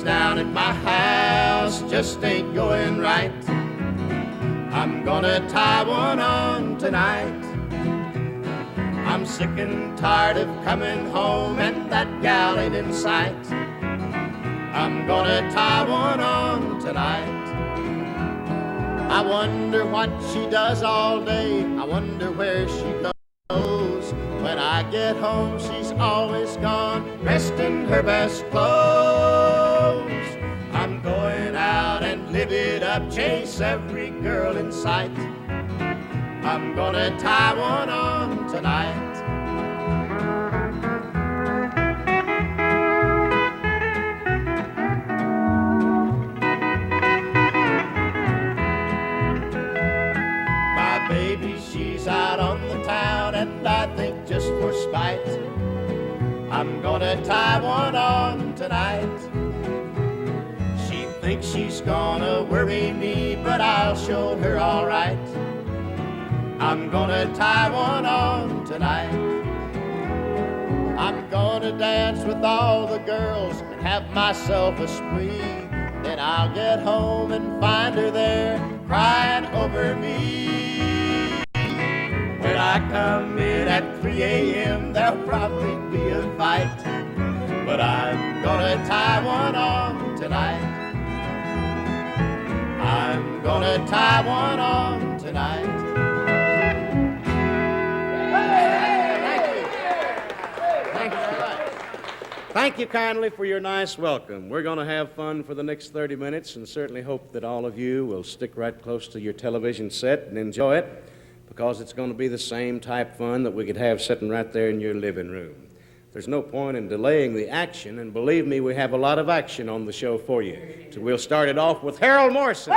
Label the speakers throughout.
Speaker 1: things down at my house just ain't going right. I'm gonna tie one on tonight. I'm sick and tired of coming home and that gal ain't in sight. I'm gonna tie one on tonight. I wonder what she does all day. I wonder where she goes. When I get home, she's always gone, dressed in her best clothes. I'm going out and live it up, chase every girl in sight. I'm gonna tie one on tonight. She's out on the town, and I think just for spite, I'm gonna tie one on tonight. She thinks she's gonna worry me, but I'll show her all right. I'm gonna tie one on tonight. I'm gonna dance with all the girls and have myself a spree. Then I'll get home and find her there crying over me. When I come in at 3 a.m., there'll probably be a fight, but I'm gonna tie one on tonight. I'm gonna tie one on tonight. Thank you. Thank you kindly for your nice welcome. We're going to have fun for the next 30 minutes and certainly hope that all of you will stick right close to your television set and enjoy it, because it's going to be the same type fun that we could have sitting right there in your living room. There's no point in delaying the action, and believe me, we have a lot of action on the show for you. So we'll start it off with Harold Morison.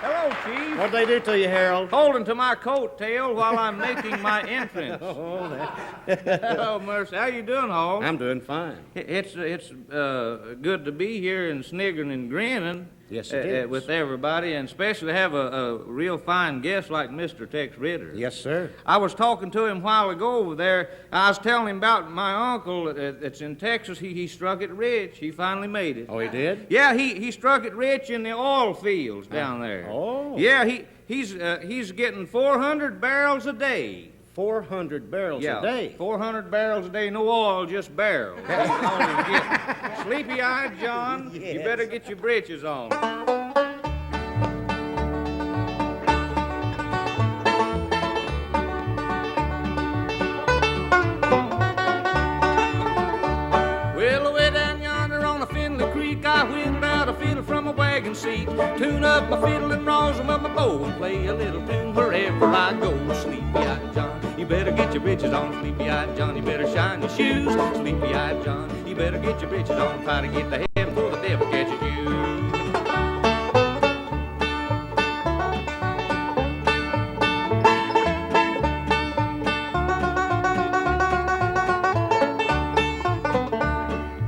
Speaker 2: Hello, Chief.
Speaker 1: What'd they do to you, Harold?
Speaker 2: Holding to my coat tail while I'm making my entrance. Hello, Mercy. How you doing, Hall?
Speaker 1: I'm doing fine.
Speaker 2: It's good to be here and sniggering and grinning.
Speaker 1: Yes, it is.
Speaker 2: With everybody, and especially have a real fine guest like Mr. Tex Ritter.
Speaker 1: Yes, sir.
Speaker 2: I was talking to him a while ago over there. I was telling him about my uncle that's in Texas. He struck it rich. He finally made it.
Speaker 1: Oh, he did?
Speaker 2: Yeah, he struck it rich in the oil fields down there.
Speaker 1: Oh.
Speaker 2: Yeah, he's getting 400 barrels a day.
Speaker 1: 400 barrels a day?
Speaker 2: 400 barrels a day, no oil, just barrels. That's all he's getting. Sleepy-eyed John,
Speaker 1: Yes.
Speaker 2: You better get your britches on. Well, away down yonder on the Finley Creek, I whittled out a fiddle from a wagon seat. Tune up my fiddle and rosin up my bow and play a little tune wherever I go. Sleepy-eyed John, you better get your britches on. Sleepy-eyed John, you better shine your shoes. Sleepy-eyed John, you better get your britches on. Try to get to heaven before the devil catches you.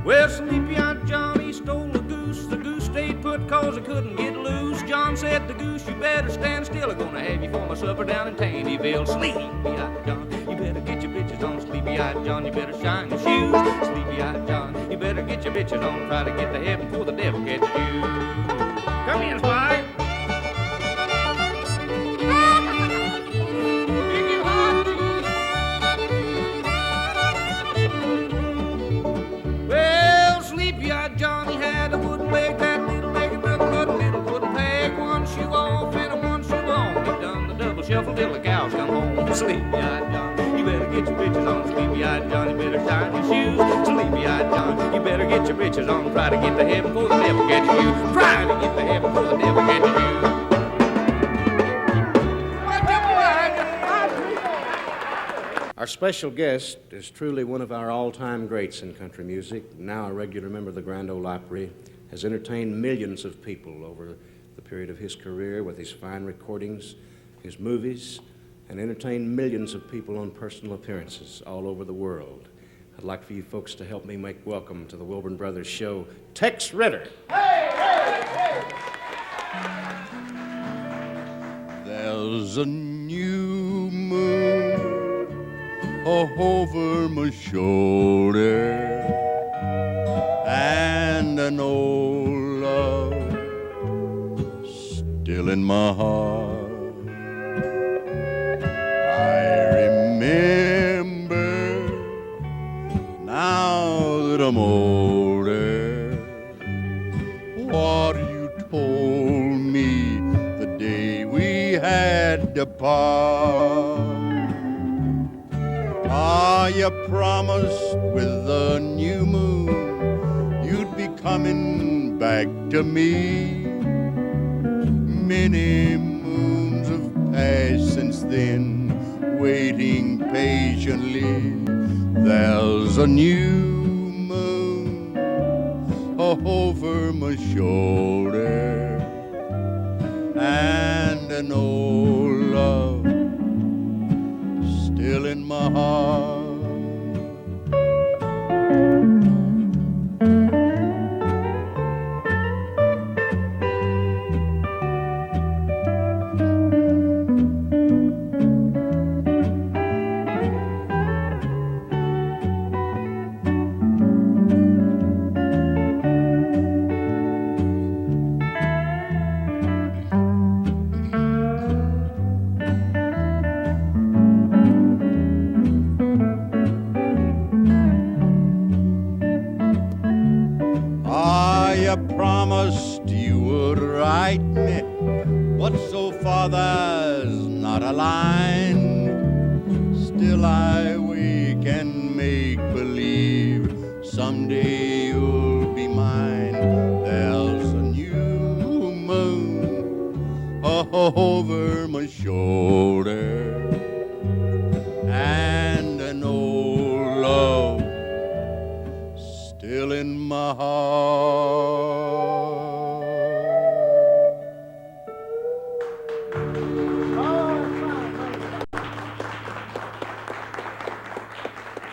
Speaker 2: Well, Sleepy-eyed John, he stole a goose. The goose stayed put 'cause it couldn't get loose. John said to Goose, you better stand still. I'm gonna have you for my supper down in Taneyville. Sleepy-eyed John, you better get your bitches on. Sleepy-eyed John, you better shine your shoes. Sleepy-eyed John, you better get your bitches on. Try to get to heaven before the devil catches you. Come in, Spike. Well, Sleepy-eyed John, he had a wooden leg, that little leg, and another little wooden peg. One shoe off and one shoe on. He done the double shuffle till the cows come home. Sleepy-eyed John, you better get your bitches on. Sleepy-eyed John, you better shine your shoes. Sleepy-eyed John, you better get your bitches on. Try to get to heaven before the devil catches you. Try to get to heaven before the devil catches you.
Speaker 1: Our special guest is truly one of our all-time greats in country music, now a regular member of the Grand Ole Opry, has entertained millions of people over the period of his career with his fine recordings, his movies, and entertained millions of people on personal appearances all over the world. I'd like for you folks to help me make welcome to the Wilburn Brothers show, Tex Ritter.
Speaker 3: Hey, hey, hey! There's a new moon
Speaker 1: over my shoulder, and an old love still in my heart. I remember now that I'm older what you told me the day we had to part. Ah, you promised with the new moon you'd be coming back to me. Many moons have passed since then, waiting patiently. There's a new moon over my shoulder, and an old love still in my heart. Promised you would write me, but so far there's not a line. Still I wake and make believe someday you'll be mine. There's a new moon over my shoulder, and an old love still in my heart.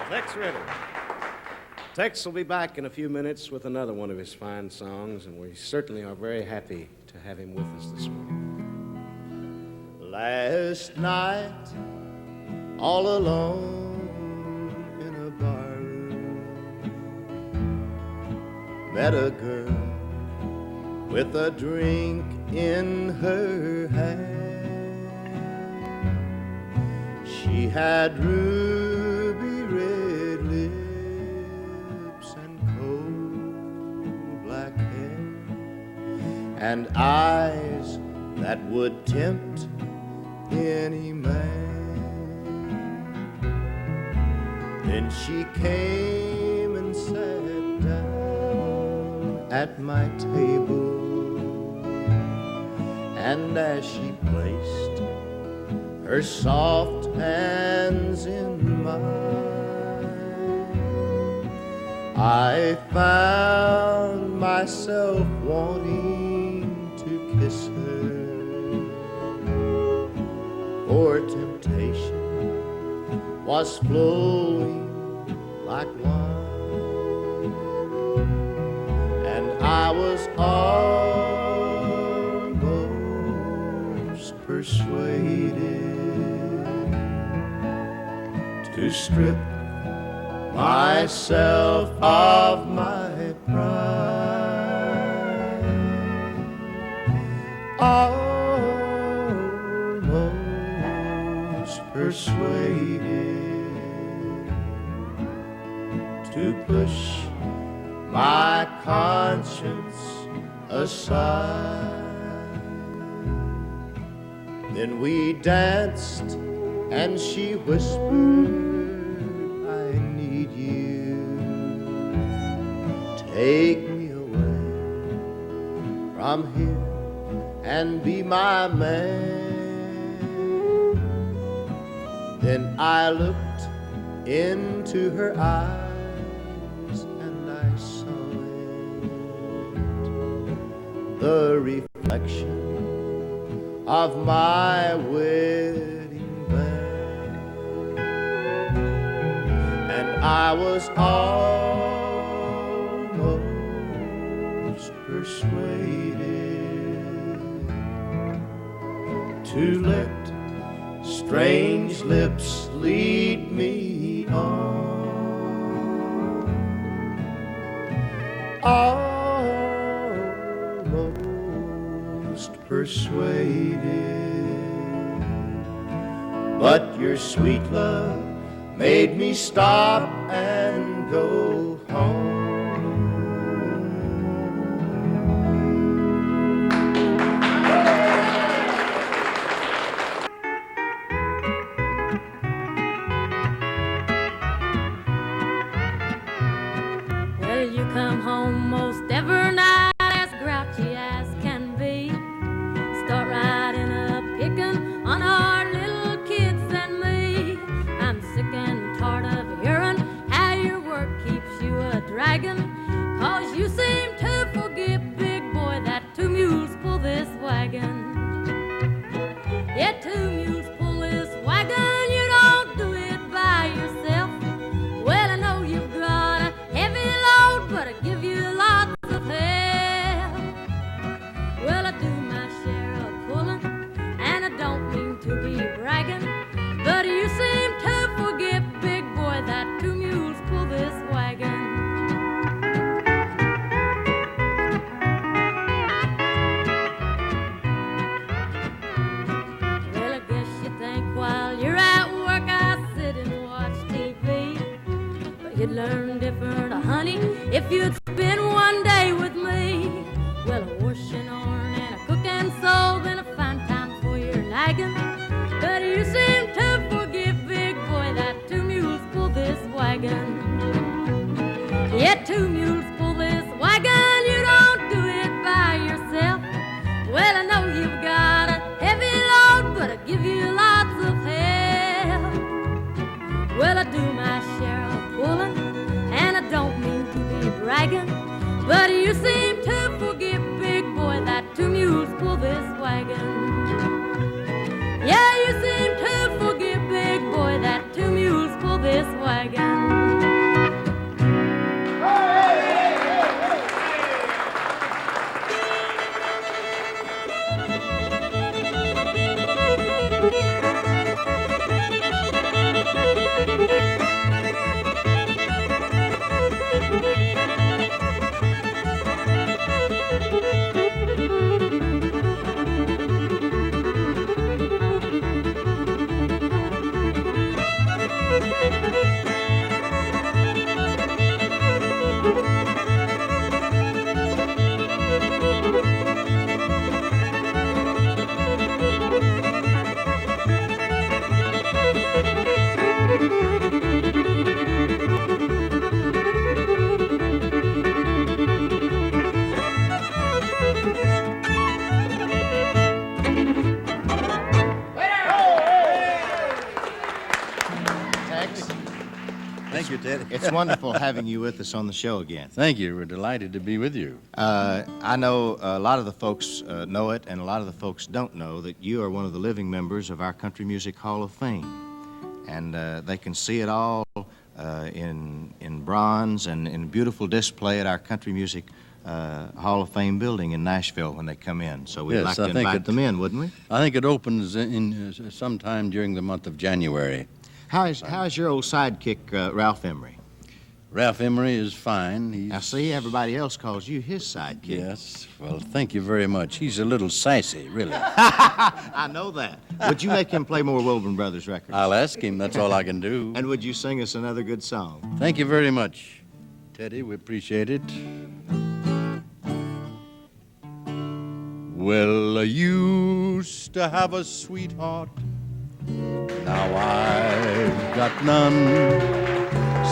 Speaker 4: Tex Ritter. Tex will be back in a few minutes with another one of his fine songs, and we certainly are very happy to have him with us this morning.
Speaker 1: Last night, all alone in a barroom, met a girl with a drink in her hand. She had ruby red lips and coal black hair, and eyes that would tempt any man. Then she came and sat down at my table, and as she placed her soft hands in mine, I found myself wanting to kiss her, for temptation was flowing like wine, and I was almost persuaded to strip myself of my pride. Almost persuaded to push my conscience aside. Then we danced and she whispered, I need you, take me away from here and be my man. Then I looked into her eyes and I saw it, the reflection of my wedding band, and I was almost persuaded to let strange lips lead me on. Almost persuaded, but your sweet love made me stop and go home.
Speaker 5: Well, you come home most every night as grouchy as can be. Start riding up, picking on our little kids and me. I'm sick and tired of hearing how your work keeps you a dragging. 'Cause you seem to forget, big boy, that 2 mules pull this wagon. Yeah, 2 mules pull this wagon. You don't do it by yourself. Well, I know you've got a heavy load, but I give you lots of help. Well, I do my share of pulling, and I don't mean to be bragging, but you seem to forget, big boy, that 2 mules pull this wagon. Well, I guess you think while you're at work I sit and watch TV, but you'd learn different, honey, if you'd spend one day with me. Well, a washing on and a cooking soul, been a fine time for your nagging. But you seem to forget, big boy, that 2 mules pull this wagon. Yeah, 2 mules pull this wagon. You don't do it by yourself. Well, I know you've got a heavy load, but I give you lots of help. Well, I do my share of pulling, and I don't mean to be bragging, but you seem to forget, big boy, that 2 mules pull this wagon. Yeah, you seem to forget, big boy, that 2 mules pull this wagon.
Speaker 6: Thank you, Teddy.
Speaker 7: It's wonderful having you with us on the show again.
Speaker 6: Thank you. We're delighted to be with you.
Speaker 7: I know a lot of the folks know it, and a lot of the folks don't know that you are one of the living members of our Country Music Hall of Fame. And they can see it all in bronze and in beautiful display at our Country Music Hall of Fame building in Nashville when they come in. So we'd like to invite them in, wouldn't we?
Speaker 6: I think it opens in sometime during the month of January.
Speaker 7: How's your old sidekick, Ralph Emery?
Speaker 6: Ralph Emery is fine.
Speaker 7: Now, see, everybody else calls you his sidekick.
Speaker 6: Yes. Well, thank you very much. He's a little sassy, really.
Speaker 7: I know that. Would you make him play more Wilburn Brothers records?
Speaker 6: I'll ask him. That's all I can do.
Speaker 7: And would you sing us another good song?
Speaker 6: Thank you very much, Teddy. We appreciate it. Well, I used to have a sweetheart. Now I've got none.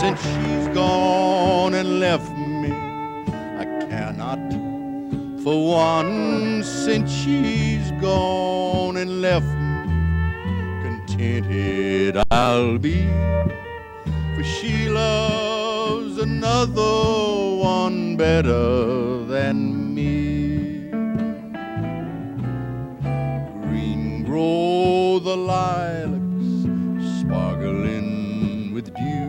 Speaker 6: Since she's gone and left me, I cannot for one. Since she's gone and left me, contented I'll be, for she loves another one better than me. Green grow the lilacs, sparkling with dew.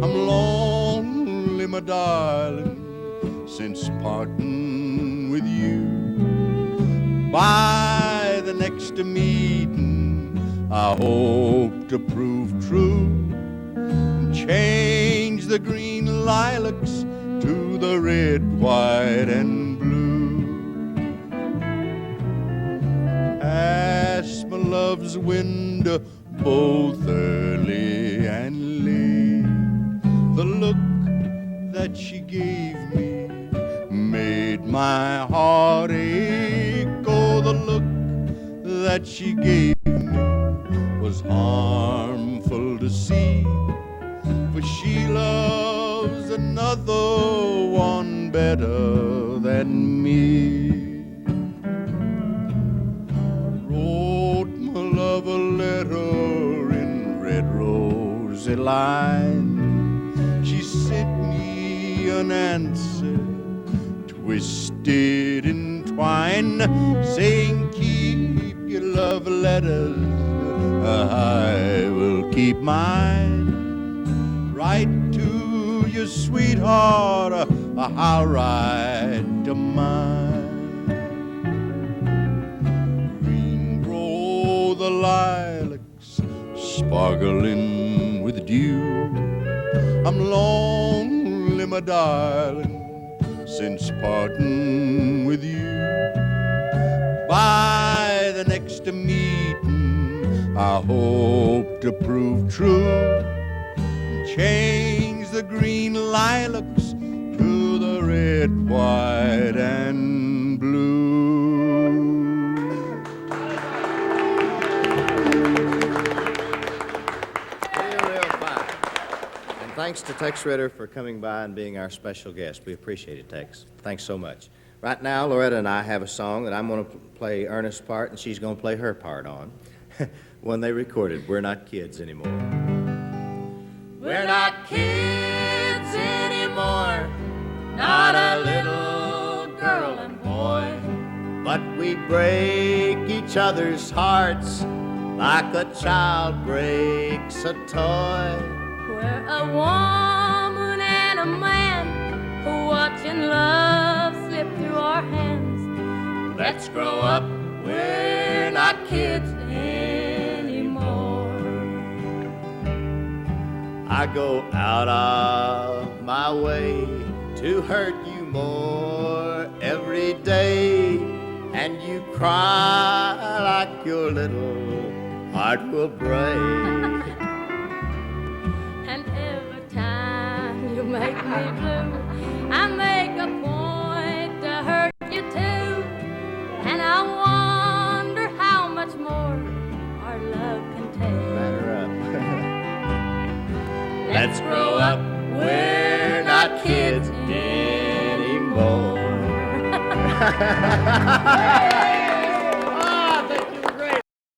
Speaker 6: I'm lonely, my darling, since parting with you. By the next meeting, I hope to prove true and change the green lilacs to the red, white, and blue. Past my love's window, both early and late, the look that she gave me made my heart ache. Oh, the look that she gave me was harmful to see, for she loves another one better than me. Wrote my love a letter in red rosy line. She sent me an answer, twisted in twine, saying, keep your love letters, I will keep mine. Write to your sweetheart, I'll write to mine. Green grow the lilacs, sparkling with dew. I'm lonely, my darling, since parting with you. By the next meeting, I hope to prove true, change the green lilacs to the red, white, and blue.
Speaker 7: Real fine. And thanks to Tex Ritter for coming by and being our special guest. We appreciate it, Tex. Thanks so much. Right now, Loretta and I have a song that I'm going to play Ernest's part, and she's going to play her part on. One they recorded, We're Not Kids Anymore.
Speaker 5: We're not kids anymore, not a little girl and boy.
Speaker 1: But we break each other's hearts like a child breaks a toy.
Speaker 5: We're a woman and a man who watching love slip through our hands.
Speaker 1: Let's grow up, we're not kids anymore. I go out of my way to hurt you more every day, and you cry like your little heart will break.
Speaker 5: And every time you make me blue, I make a point to hurt you too. And I wonder how much more our love can take.
Speaker 7: Batter up.
Speaker 1: Let's grow up, we're not kids anymore.